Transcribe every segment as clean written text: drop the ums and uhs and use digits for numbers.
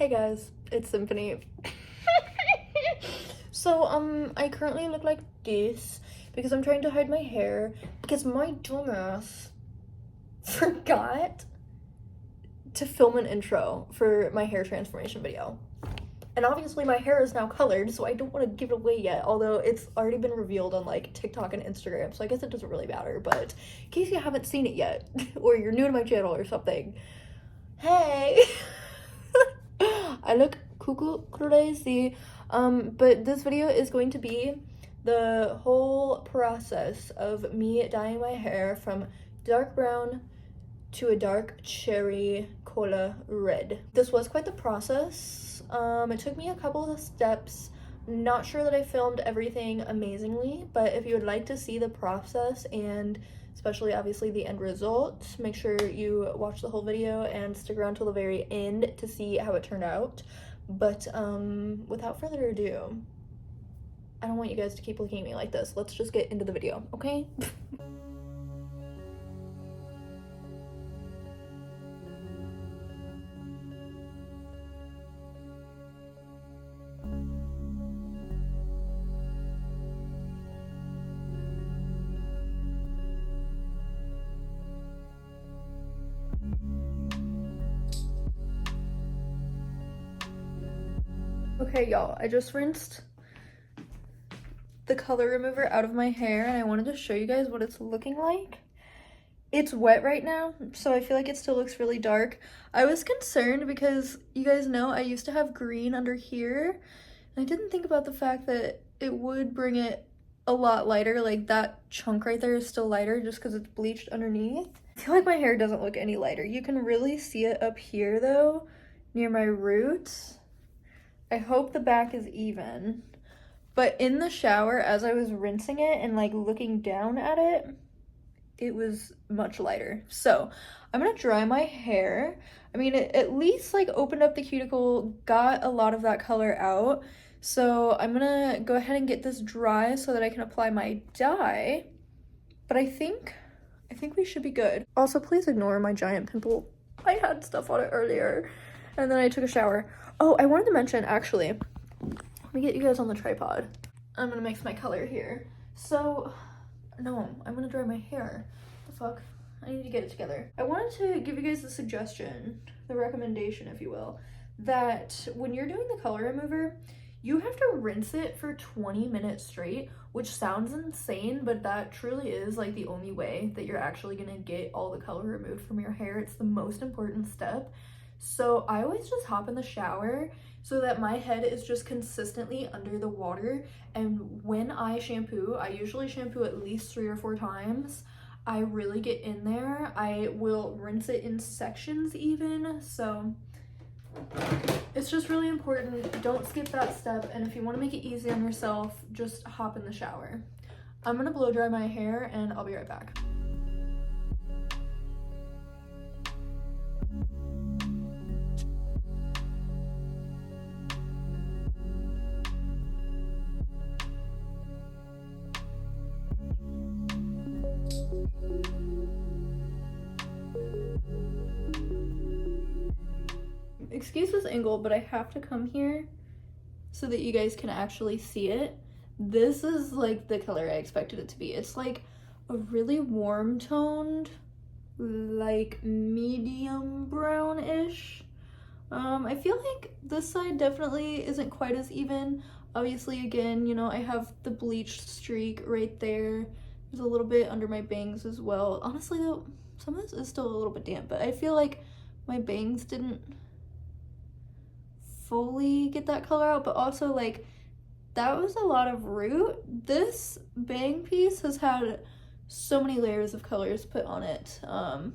Hey guys, it's Symphony. So, I currently look like this because I'm trying to hide my hair because my dumbass forgot to film an intro for my hair transformation video. And obviously my hair is now colored, so I don't want to give it away yet, although it's already been revealed on like TikTok and Instagram, so I guess it doesn't really matter. But in case you haven't seen it yet, or you're new to my channel or something, hey! I look cuckoo crazy. But this video is going to be the whole process of me dyeing my hair from dark brown to a dark cherry cola red. This was quite the process. It took me a couple of steps. Not sure that I filmed everything amazingly, but if you would like to see the process and especially obviously the end result, make sure you watch the whole video and stick around till the very end to see how it turned out. But without further ado, I don't want you guys to keep looking at me like this. Let's just get into the video, okay? Okay, y'all, I just rinsed the color remover out of my hair and I wanted to show you guys what it's looking like. It's wet right now, so I feel like it still looks really dark. I was concerned because you guys know I used to have green under here, and I didn't think about the fact that it would bring it a lot lighter. Like that chunk right there is still lighter just because it's bleached underneath. I feel like my hair doesn't look any lighter. You can really see it up here though, near my roots. I hope the back is even. But in the shower, as I was rinsing it and like looking down at it, it was much lighter. So I'm gonna dry my hair. I mean, it at least like opened up the cuticle, got a lot of that color out. So I'm gonna go ahead and get this dry so that I can apply my dye. But I think we should be good. Also, please ignore my giant pimple. I had stuff on it earlier and then I took a shower. Oh, I wanted to mention, actually, let me get you guys on the tripod. I'm gonna mix my color here. So, no, I'm gonna dry my hair. What the fuck? I need to get it together. I wanted to give you guys the suggestion, the recommendation, if you will, that when you're doing the color remover, you have to rinse it for 20 minutes straight, which sounds insane, but that truly is like the only way that you're actually gonna get all the color removed from your hair. It's the most important step. So I always just hop in the shower so that my head is just consistently under the water. And when I shampoo, I usually shampoo at least 3 or 4 times. I really get in there. I will rinse it in sections even. So it's just really important. Don't skip that step. And if you want to make it easy on yourself, just hop in the shower. I'm gonna blow dry my hair and I'll be right back. Excuse this angle, but I have to come here so that you guys can actually see it. This is like the color I expected it to be. It's like a really warm toned, like medium brownish. I feel like this side definitely isn't quite as even. Obviously, again, you know, I have the bleached streak right there. There's a little bit under my bangs as well. Honestly though, some of this is still a little bit damp, but I feel like my bangs didn't fully get that color out, but also like that was a lot of root. This bang piece has had so many layers of colors put on it. But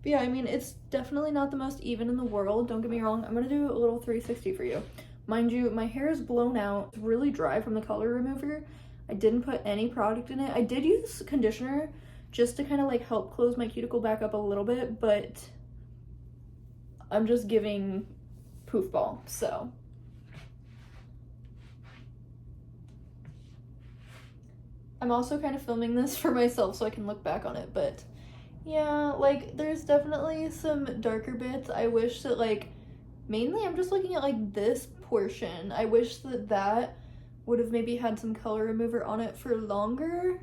yeah, I mean, it's definitely not the most even in the world, don't get me wrong. I'm gonna do a little 360 for you. Mind you, my hair is blown out. It's really dry from the color remover. I didn't put any product in it. I did use conditioner just to kind of like help close my cuticle back up a little bit, but I'm just giving poof ball. So I'm also kind of filming this for myself so I can look back on it, but yeah, like there's definitely some darker bits. I wish that like Mainly, I'm just looking at like this portion. I wish that that would have maybe had some color remover on it for longer.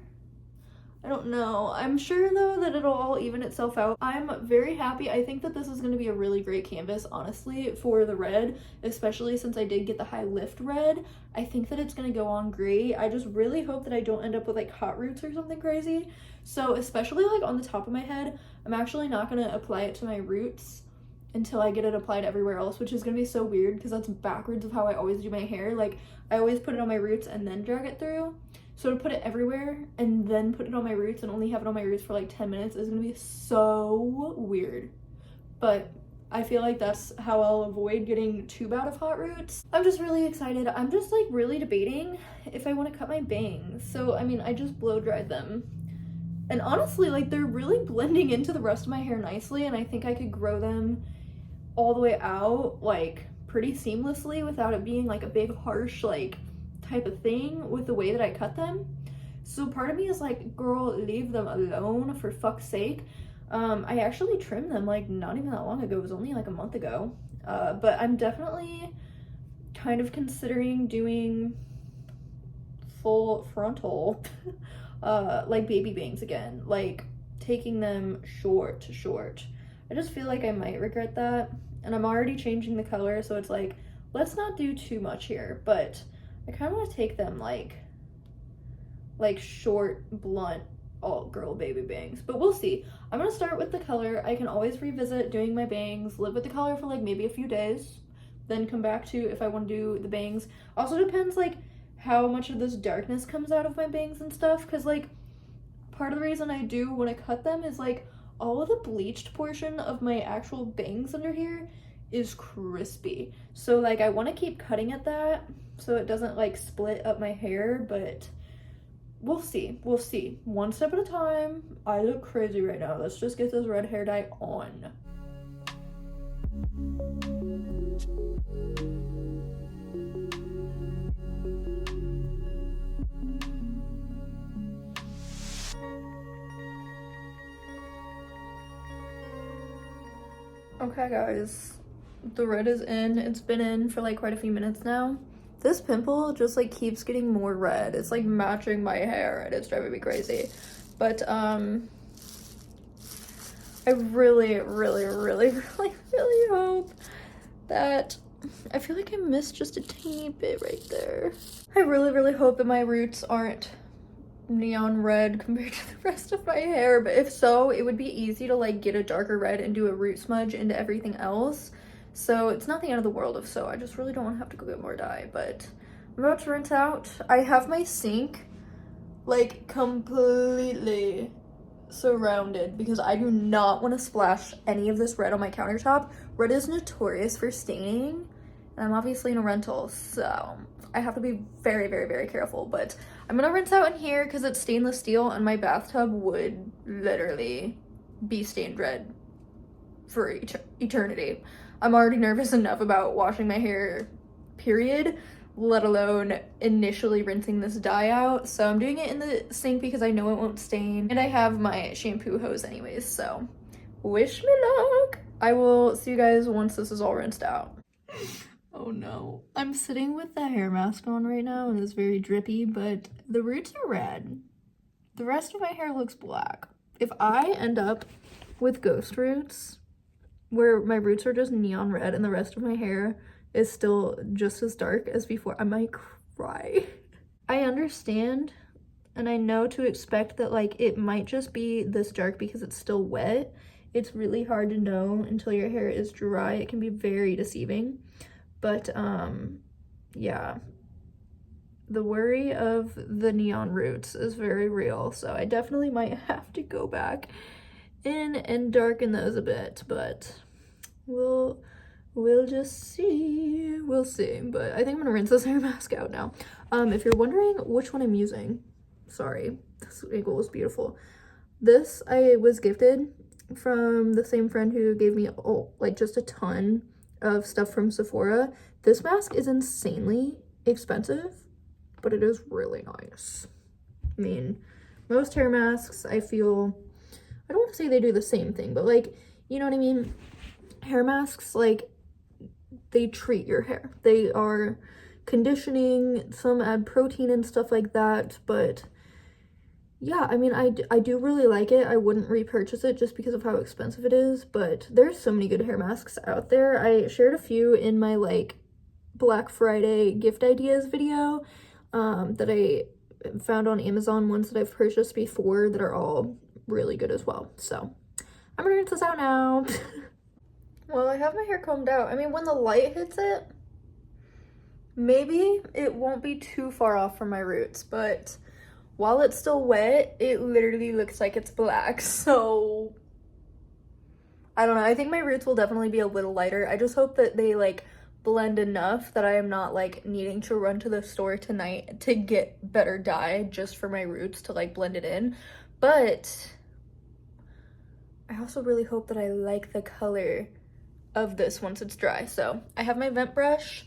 I don't know. I'm sure though that it'll all even itself out. I'm very happy. I think that this is going to be a really great canvas, honestly, for the red, especially since I did get the high lift red. I think that it's going to go on great. I just really hope that I don't end up with like hot roots or something crazy. So especially like on the top of my head, I'm actually not going to apply it to my roots until I get it applied everywhere else, which is going to be so weird because that's backwards of how I always do my hair. Like I always put it on my roots and then drag it through. So to put it everywhere and then put it on my roots and only have it on my roots for like 10 minutes is gonna be so weird. But I feel like that's how I'll avoid getting too bad of hot roots. I'm just really excited. I'm just like really debating if I want to cut my bangs. So I mean, I just blow dried them. And honestly, like they're really blending into the rest of my hair nicely, and I think I could grow them all the way out like pretty seamlessly without it being like a big harsh like type of thing with the way that I cut them. So part of me is like, girl, leave them alone for fuck's sake. I actually trimmed them like not even that long ago. It was only like a month ago. But I'm definitely kind of considering doing full frontal like baby bangs again, like taking them short. I just feel like I might regret that, and I'm already changing the color, so it's like, let's not do too much here. But I kind of want to take them like short, blunt, all girl baby bangs, but we'll see. I'm gonna start with the color. I can always revisit doing my bangs, live with the color for like maybe a few days, then come back to if I want to do the bangs. Also depends like how much of this darkness comes out of my bangs and stuff, because like part of the reason I do want to cut them is like all of the bleached portion of my actual bangs under here is crispy, so like I want to keep cutting at that so it doesn't like split up my hair. But we'll see, one step at a time. I look crazy right now. Let's just get this red hair dye on. Okay guys, the red is in. It's been in for like quite a few minutes now. This pimple just like keeps getting more red. It's like matching my hair and it's driving me crazy. But I really hope that, I feel like I missed just a teeny bit right there. I really hope that my roots aren't neon red compared to the rest of my hair, but if so, it would be easy to like get a darker red and do a root smudge into everything else. So it's not the end of the world if so. I just really don't want to have to go get more dye. But I'm about to rinse out. I have my sink like completely surrounded because I do not want to splash any of this red on my countertop. Red is notorious for staining, and I'm obviously in a rental, so I have to be very careful. But I'm gonna rinse out in here because it's stainless steel and my bathtub would literally be stained red for eternity. I'm already nervous enough about washing my hair, period, let alone initially rinsing this dye out. So I'm doing it in the sink because I know it won't stain, and I have my shampoo hose anyways, so wish me luck. I will see you guys once this is all rinsed out. Oh no. I'm sitting with the hair mask on right now and it's very drippy, but the roots are red. The rest of my hair looks black. If I end up with ghost roots, where my roots are just neon red and the rest of my hair is still just as dark as before, I might cry. I understand and I know to expect that like it might just be this dark because it's still wet. It's really hard to know until your hair is dry. It can be very deceiving. But yeah, the worry of the neon roots is very real, so I definitely might have to go back in and darken those a bit, but we'll just see. We'll see. But I think I'm gonna rinse this hair mask out now. If you're wondering which one I'm using, sorry, this angle was beautiful. This I was gifted from the same friend who gave me like just a ton of stuff from Sephora. This mask is insanely expensive, but it is really nice. I mean, most hair masks, I feel, I don't want to say they do the same thing, but like, you know what I mean? Hair masks, like, they treat your hair. They are conditioning, some add protein and stuff like that, but yeah, I mean, I do really like it. I wouldn't repurchase it just because of how expensive it is, but there's so many good hair masks out there. I shared a few in my like Black Friday gift ideas video that I found on Amazon, ones that I've purchased before that are all really good as well. So I'm gonna rinse this out now. Well, I have my hair combed out. I mean, when the light hits it, maybe it won't be too far off from my roots, but while it's still wet, it literally looks like it's black. So I don't know. I think my roots will definitely be a little lighter. I just hope that they like blend enough that I am not like needing to run to the store tonight to get better dye just for my roots to like blend it in. But I also really hope that I like the color of this once it's dry. So I have my vent brush,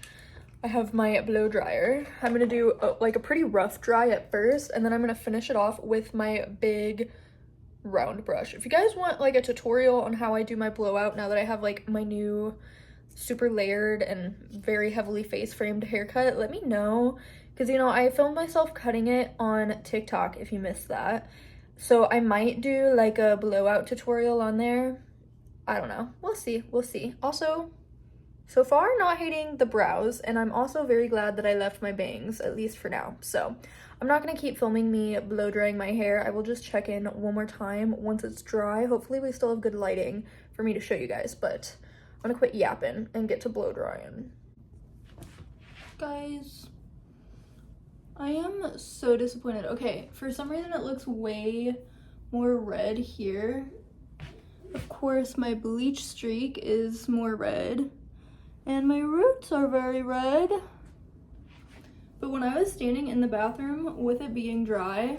I have my blow dryer. I'm gonna do like a pretty rough dry at first, and then I'm gonna finish it off with my big round brush. If you guys want like a tutorial on how I do my blowout now that I have like my new super layered and very heavily face framed haircut, let me know, because you know I filmed myself cutting it on TikTok if you missed that. So I might do like a blowout tutorial on there. I don't know. We'll see. We'll see. Also, so far not hating the brows, and I'm also very glad that I left my bangs, at least for now. So I'm not going to keep filming me blow drying my hair. I will just check in one more time once it's dry. Hopefully we still have good lighting for me to show you guys, but I'm going to quit yapping and get to blow drying. Guys, I am so disappointed. Okay, for some reason it looks way more red here. Of course, my bleach streak is more red, and my roots are very red. But when I was standing in the bathroom with it being dry,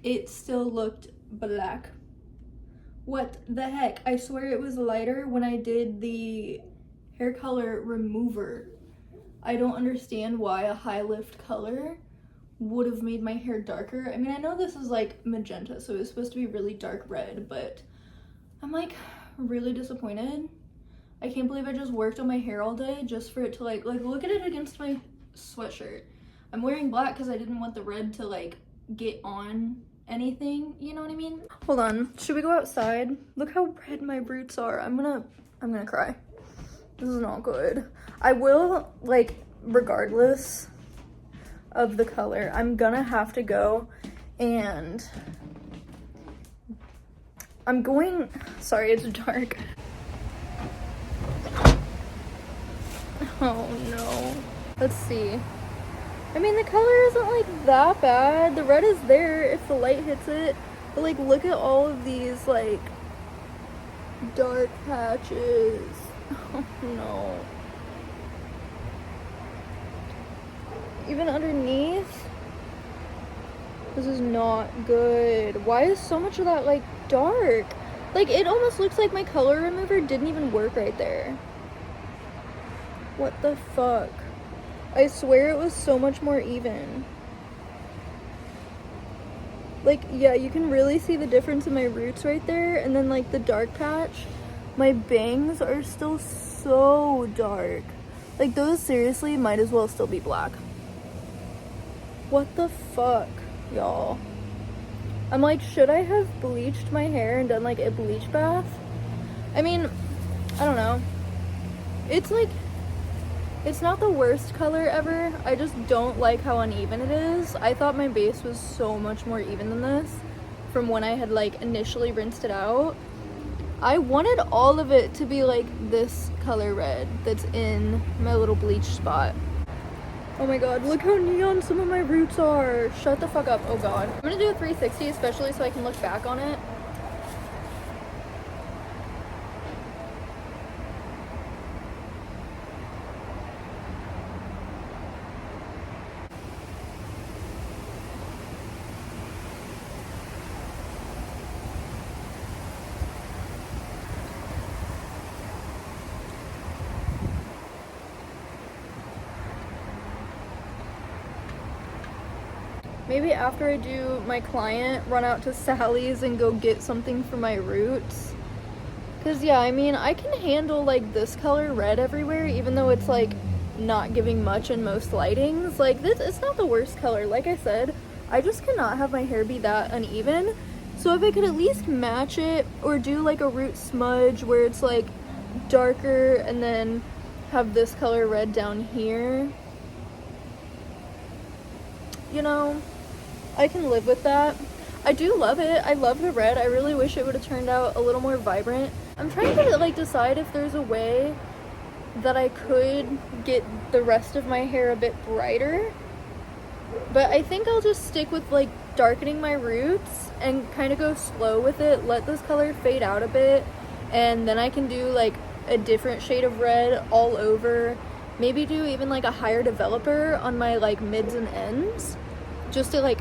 it still looked black. What the heck? I swear it was lighter when I did the hair color remover. I don't understand why a high lift color would have made my hair darker. I mean, I know this is like magenta, so it's supposed to be really dark red, but I'm like really disappointed. I can't believe I just worked on my hair all day just for it to like look at it against my sweatshirt. I'm wearing black because I didn't want the red to like get on anything, you know what I mean? Hold on, should we go outside? Look how red my roots are. I'm gonna cry. This is not good. I will, like, regardless of the color, I'm gonna have to go and I'm going, sorry, it's dark. Oh no. Let's see. I mean, the color isn't like that bad. The red is there if the light hits it. But like, look at all of these like dark patches. Oh no. Even underneath. This is not good. Why is so much of that like dark? Like, it almost looks like my color remover didn't even work right there. What the fuck? I swear it was so much more even. Like, yeah, you can really see the difference in my roots right there, and then like the dark patch. My bangs are still so dark. Like, those seriously might as well still be black. What the fuck, y'all? I'm like, should I have bleached my hair and done like a bleach bath? I mean, I don't know. It's like, it's not the worst color ever. I just don't like how uneven it is. I thought my base was so much more even than this from when I had like initially rinsed it out. I wanted all of it to be like this color red that's in my little bleach spot. Oh my god, look how neon some of my roots are. Shut the fuck up. Oh god. I'm gonna do a 360, especially so I can look back on it. Maybe after I do my client, run out to Sally's and go get something for my roots. Because, yeah, I mean, I can handle, like, this color red everywhere, even though it's, like, not giving much in most lightings. Like, this, it's not the worst color. Like I said, I just cannot have my hair be that uneven. So if I could at least match it or do, like, a root smudge where it's, like, darker and then have this color red down here, you know, I can live with that. I do love it. I love the red. I really wish it would have turned out a little more vibrant. I'm trying to, like, decide if there's a way that I could get the rest of my hair a bit brighter. But I think I'll just stick with, like, darkening my roots and kind of go slow with it. Let this color fade out a bit. And then I can do, like, a different shade of red all over. Maybe do even, like, a higher developer on my, like, mids and ends. Just to, like,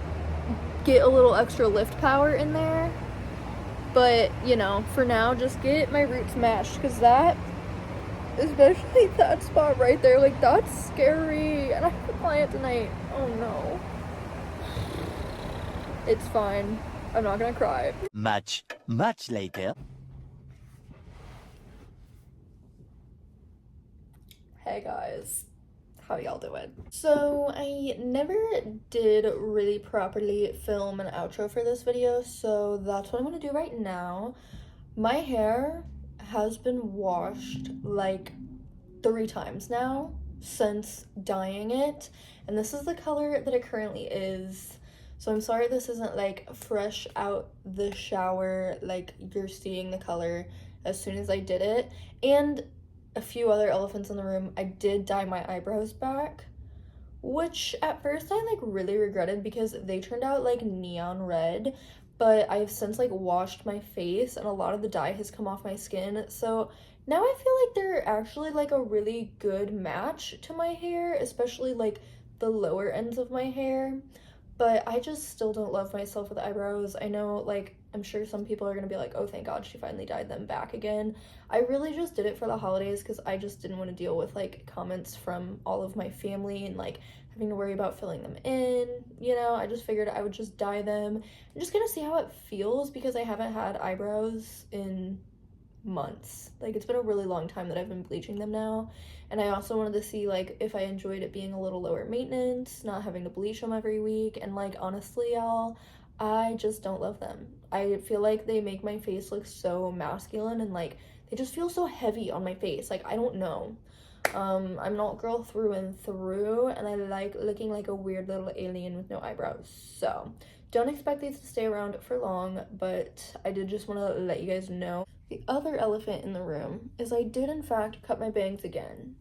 get a little extra lift power in there. But, you know, for now, just get my roots matched, because that, especially that spot right there, like, that's scary. And I have a client tonight. Oh no. It's fine. I'm not gonna cry. Much later. Hey guys, how y'all doing? So I never did really properly film an outro for this video, so that's what I'm gonna do right now. My hair has been washed like 3 times now since dyeing it, and this is the color that it currently is. So I'm sorry this isn't like fresh out the shower, like you're seeing the color as soon as I did it. And a few other elephants in the room, I did dye my eyebrows back, which at first I like really regretted because they turned out like neon red, but I've since like washed my face and a lot of the dye has come off my skin, so now I feel like they're actually like a really good match to my hair, especially like the lower ends of my hair. But I just still don't love myself with eyebrows. I know, like, I'm sure some people are gonna be like, oh, thank God she finally dyed them back again. I really just did it for the holidays because I just didn't want to deal with, like, comments from all of my family and, like, having to worry about filling them in, you know? I just figured I would just dye them and just kind of see how it feels because I haven't had eyebrows in months. Like, it's been a really long time that I've been bleaching them now, and I also wanted to see like if I enjoyed it being a little lower maintenance, not having to bleach them every week. And like, honestly, y'all, I just don't love them. I feel like they make my face look so masculine and like they just feel so heavy on my face. Like, I don't know. I'm not girl through and through, and I like looking like a weird little alien with no eyebrows. So don't expect these to stay around for long, but I did just want to let you guys know. The other elephant in the room is I did in fact cut my bangs again.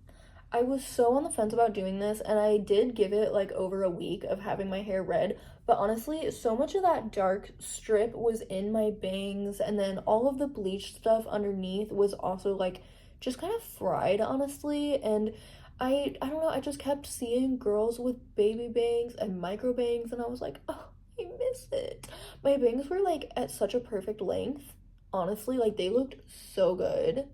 I was so on the fence about doing this, and I did give it like over a week of having my hair red, but honestly, so much of that dark strip was in my bangs, and then all of the bleached stuff underneath was also like just kind of fried, honestly. And I don't know, I just kept seeing girls with baby bangs and micro bangs, and I was like, oh, I miss it. My bangs were like at such a perfect length, honestly, like they looked so good,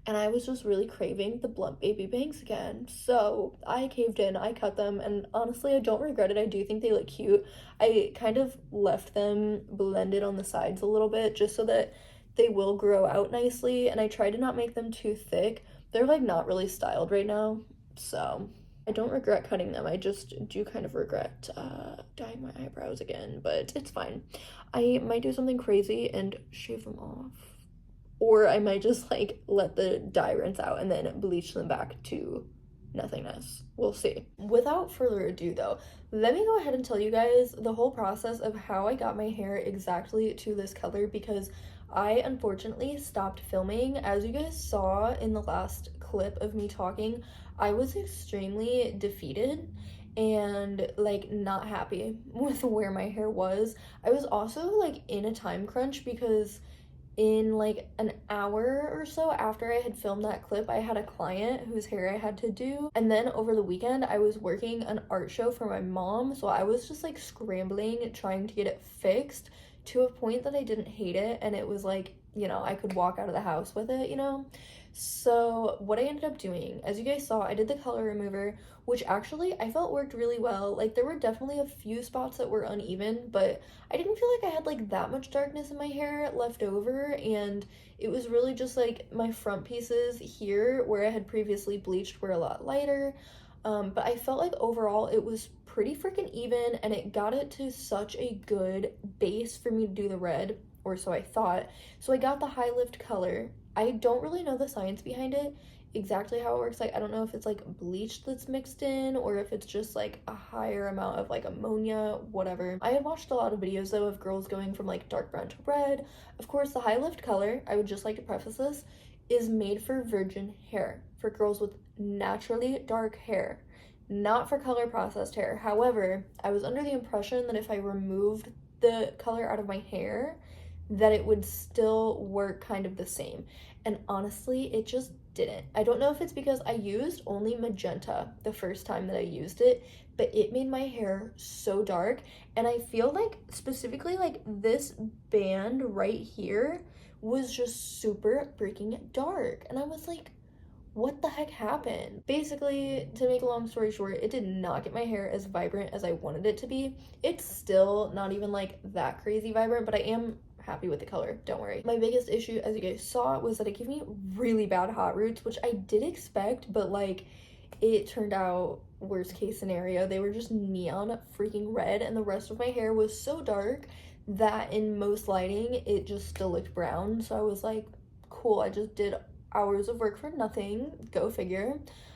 and I was just really craving the blunt baby bangs again. So I caved in, I cut them, and honestly, I don't regret it. I do think they look cute. I kind of left them blended on the sides a little bit just so that they will grow out nicely, and I tried to not make them too thick. They're like not really styled right now, so I don't regret cutting them. I just do kind of regret dyeing my eyebrows again, but it's fine. I might do something crazy and shave them off, or I might just like let the dye rinse out and then bleach them back to nothingness. We'll see. Without further ado though, let me go ahead and tell you guys the whole process of how I got my hair exactly to this color, because I unfortunately stopped filming. As you guys saw in the last clip of me talking, I was extremely defeated and like not happy with where my hair was. I was also like in a time crunch because in like an hour or so after I had filmed that clip, I had a client whose hair I had to do, and then over the weekend I was working an art show for my mom, so I was just like scrambling trying to get it fixed to a point that I didn't hate it, and it was like you know, I could walk out of the house with it, you know? So what I ended up doing, as you guys saw, I did the color remover, which actually I felt worked really well. Like there were definitely a few spots that were uneven, but I didn't feel like I had like that much darkness in my hair left over, and it was really just like my front pieces here where I had previously bleached were a lot lighter. But I felt like overall it was pretty freaking even, and it got it to such a good base for me to do the red, or so I thought. So I got the high lift color. I don't really know the science behind it, exactly how it works. Like I don't know if it's like bleach that's mixed in or if it's just like a higher amount of like ammonia, whatever. I had watched a lot of videos though of girls going from like dark brown to red. Of course, the high lift color, I would just like to preface this, is made for virgin hair, for girls with naturally dark hair, not for color processed hair. However, I was under the impression that if I removed the color out of my hair, that it would still work kind of the same. And honestly, it just didn't. I don't know if it's because I used only magenta the first time that I used it, but it made my hair so dark. And I feel like specifically like this band right here was just super freaking dark. And I was like, what the heck happened? Basically, to make a long story short, it did not get my hair as vibrant as I wanted it to be. It's still not even like that crazy vibrant, but I am happy with the color, don't worry. My biggest issue, as you guys saw, was that it gave me really bad hot roots, which I did expect, but like it turned out worst case scenario. They were just neon freaking red, and the rest of my hair was so dark that in most lighting it just still looked brown. So I was like, cool, I just did hours of work for nothing, go figure.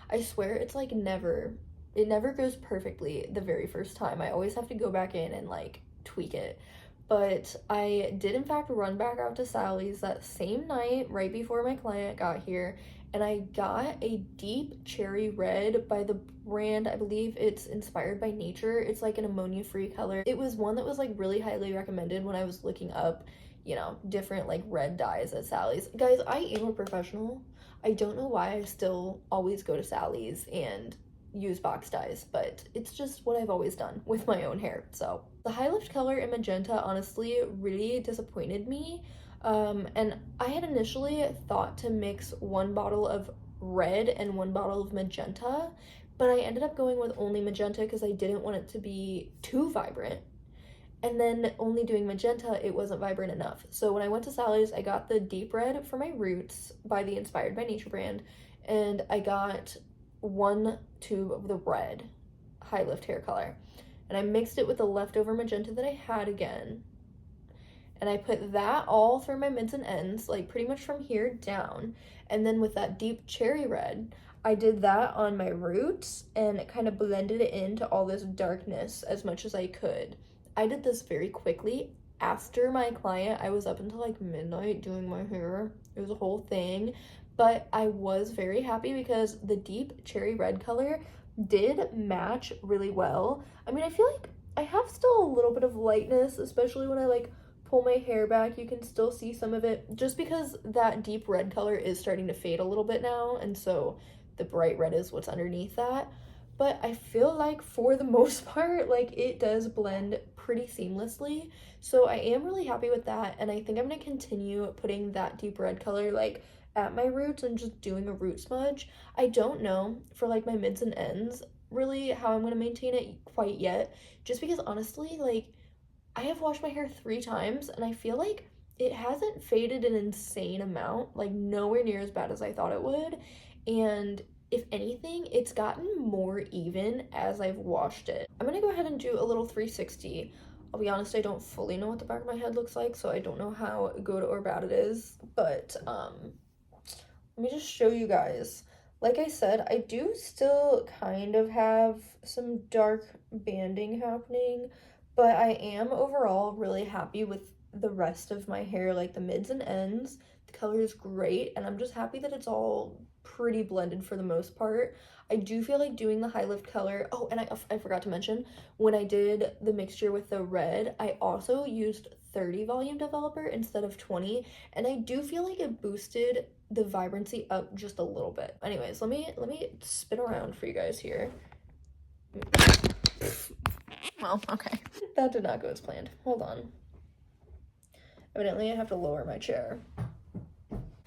I swear it never goes perfectly the very first time. I always have to go back in and like tweak it. But I did in fact run back out to Sally's that same night right before my client got here, and I got a deep cherry red by the brand, I believe it's Inspired by Nature. It's like an ammonia-free color. It was one that was like really highly recommended when I was looking up, you know, different like red dyes at Sally's. Guys, I am a professional. I don't know why I still always go to Sally's and use box dyes, but it's just what I've always done with my own hair. So the high lift color in magenta honestly really disappointed me. And I had initially thought to mix one bottle of red and one bottle of magenta, but I ended up going with only magenta because I didn't want it to be too vibrant. And then only doing magenta, it wasn't vibrant enough. So when I went to Sally's, I got the deep red for my roots by the Inspired by Nature brand, and I got one tube of the red high lift hair color, and I mixed it with the leftover magenta that I had again, and I put that all through my mids and ends, like pretty much from here down. And then with that deep cherry red, I did that on my roots and it kind of blended it into all this darkness as much as I could. I did this very quickly after my client. I was up until like midnight doing my hair. It was a whole thing, but I was very happy because the deep cherry red color did match really well. I mean, I feel like I have still a little bit of lightness, especially when I like pull my hair back. You can still see some of it just because that deep red color is starting to fade a little bit now, and so the bright red is what's underneath that. But I feel like for the most part, like it does blend pretty seamlessly. So I am really happy with that, and I think I'm gonna continue putting that deep red color like at my roots and just doing a root smudge. I don't know for like my mids and ends really how I'm gonna maintain it quite yet, just because honestly, like I have washed my hair 3 times and I feel like it hasn't faded an insane amount, like nowhere near as bad as I thought it would. And if anything, it's gotten more even as I've washed it. I'm gonna go ahead and do a little 360. I'll be honest, I don't fully know what the back of my head looks like, so I don't know how good or bad it is, but let me just show you guys. Like I said, I do still kind of have some dark banding happening, but I am overall really happy with the rest of my hair, like the mids and ends. The color is great, and I'm just happy that it's all pretty blended for the most part. I do feel like doing the high lift color. Oh, and I forgot to mention, when I did the mixture with the red, I also used 30 volume developer instead of 20, and I do feel like it boosted the vibrancy up just a little bit. Anyways, let me spin around for you guys here. Well, okay. That did not go as planned. Hold on. Evidently, I have to lower my chair.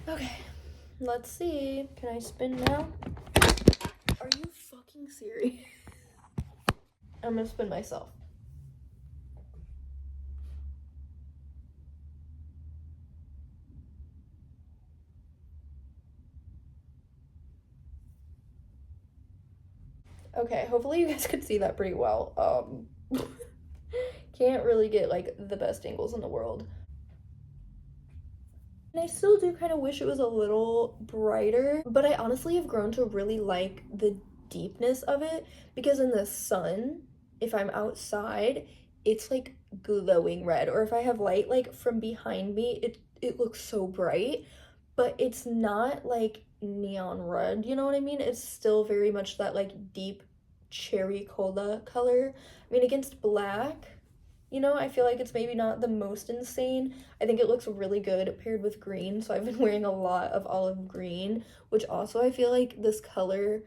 Okay, let's see. Can I spin now? Are you fucking serious? I'm gonna spin myself. Okay, hopefully you guys could see that pretty well. Can't really get like the best angles in the world. And I still do kind of wish it was a little brighter, but I honestly have grown to really like the deepness of it because in the sun, if I'm outside, it's like glowing red, or if I have light like from behind me, it looks so bright, but it's not like neon red, you know what I mean? It's still very much that like deep cherry cola color. I mean, against black, you know, I feel like it's maybe not the most insane. I think it looks really good paired with green, so I've been wearing a lot of olive green, which also I feel like this color,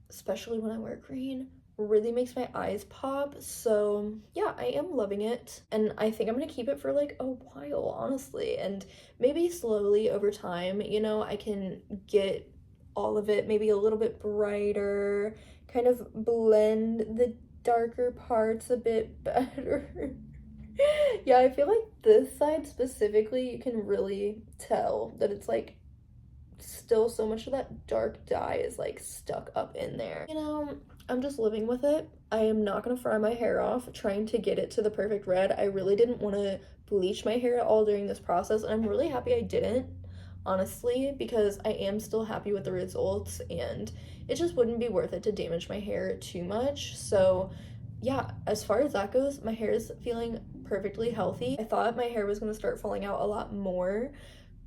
especially when I wear green, really makes my eyes pop. So yeah, I am loving it, and I think I'm gonna keep it for like a while, honestly, and maybe slowly over time, you know, I can get all of it maybe a little bit brighter, kind of blend the darker parts a bit better. Yeah, I feel like this side specifically, you can really tell that it's like still so much of that dark dye is like stuck up in there. You know, I'm just living with it. I am not gonna fry my hair off trying to get it to the perfect red. I really didn't want to bleach my hair at all during this process, and I'm really happy I didn't, honestly, because I am still happy with the results, and it just wouldn't be worth it to damage my hair too much. So yeah, as far as that goes, my hair is feeling perfectly healthy. I thought my hair was going to start falling out a lot more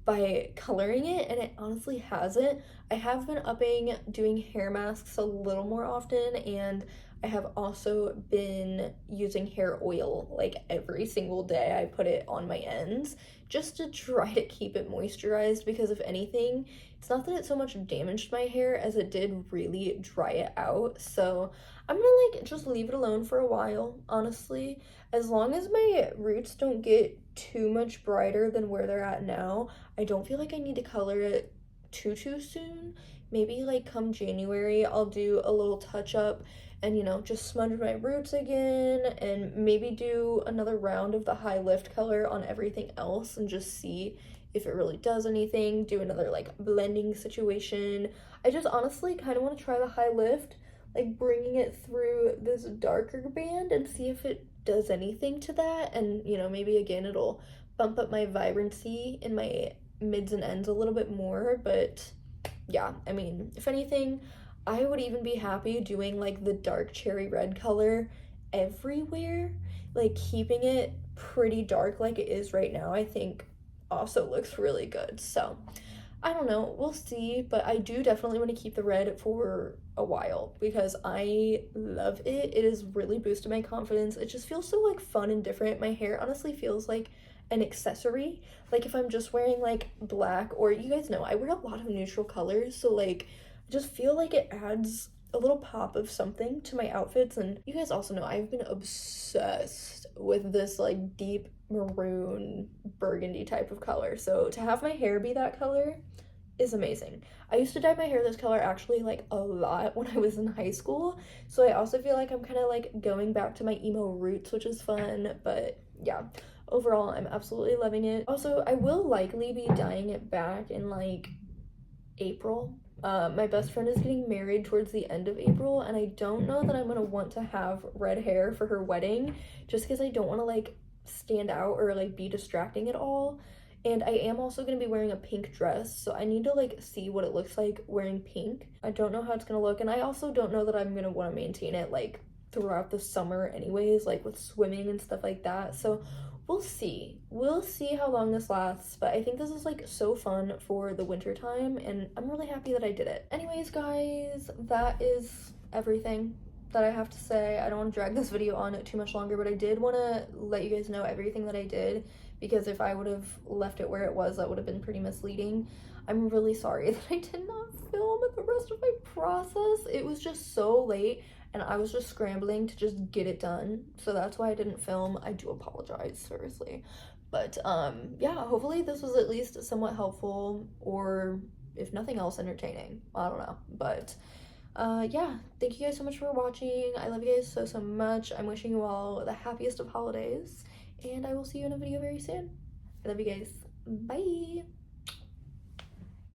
by coloring it, and it honestly hasn't. I have been doing hair masks a little more often, and I have also been using hair oil like every single day. I put it on my ends just to try to keep it moisturized, because if anything, it's not that it so much damaged my hair as it did really dry it out. So I'm gonna like just leave it alone for a while, honestly. As long as my roots don't get too much brighter than where they're at now, I don't feel like I need to color it too soon. Maybe like come January, I'll do a little touch up and, you know, just smudge my roots again, and maybe do another round of the high lift color on everything else and just see if it really does anything. Do another like blending situation. I just honestly kind of want to try the high lift, like bringing it through this darker band and see if it does anything to that. And, you know, maybe again it'll bump up my vibrancy in my mids and ends a little bit more. But yeah, I mean, if anything, I would even be happy doing like the dark cherry red color everywhere, like keeping it pretty dark like it is right now. I think also looks really good. So I don't know, we'll see, but I do definitely want to keep the red for a while because I love it. It has really boosted my confidence. It just feels so like fun and different. My hair honestly feels like an accessory. Like if I'm just wearing like black, or you guys know I wear a lot of neutral colors, so like I just feel like it adds a little pop of something to my outfits. And you guys also know I've been obsessed with this like deep maroon burgundy type of color, so to have my hair be that color is amazing. I used to dye my hair this color actually like a lot when I was in high school, so I also feel like I'm kind of like going back to my emo roots, which is fun. But yeah, overall I'm absolutely loving it. Also, I will likely be dyeing it back in like April. My best friend is getting married towards the end of April, and I don't know that I'm gonna want to have red hair for her wedding, just because I don't want to like stand out or like be distracting at all. And I am also gonna be wearing a pink dress, so I need to like see what it looks like wearing pink. I don't know how it's gonna look, and I also don't know that I'm gonna want to maintain it like throughout the summer anyways, like with swimming and stuff like that. So we'll see. We'll see how long this lasts, but I think this is like so fun for the winter time, and I'm really happy that I did it. Anyways, guys, that is everything that I have to say. I don't want to drag this video on too much longer, but I did want to let you guys know everything that I did, because if I would have left it where it was, that would have been pretty misleading. I'm really sorry that I did not film the rest of my process. It was just so late, and I was just scrambling to just get it done, so that's why I didn't film. I do apologize, seriously. But yeah, hopefully this was at least somewhat helpful, or if nothing else, entertaining. I don't know. But yeah, thank you guys so much for watching. I love you guys so, so much. I'm wishing you all the happiest of holidays, and I will see you in a video very soon. I love you guys. Bye.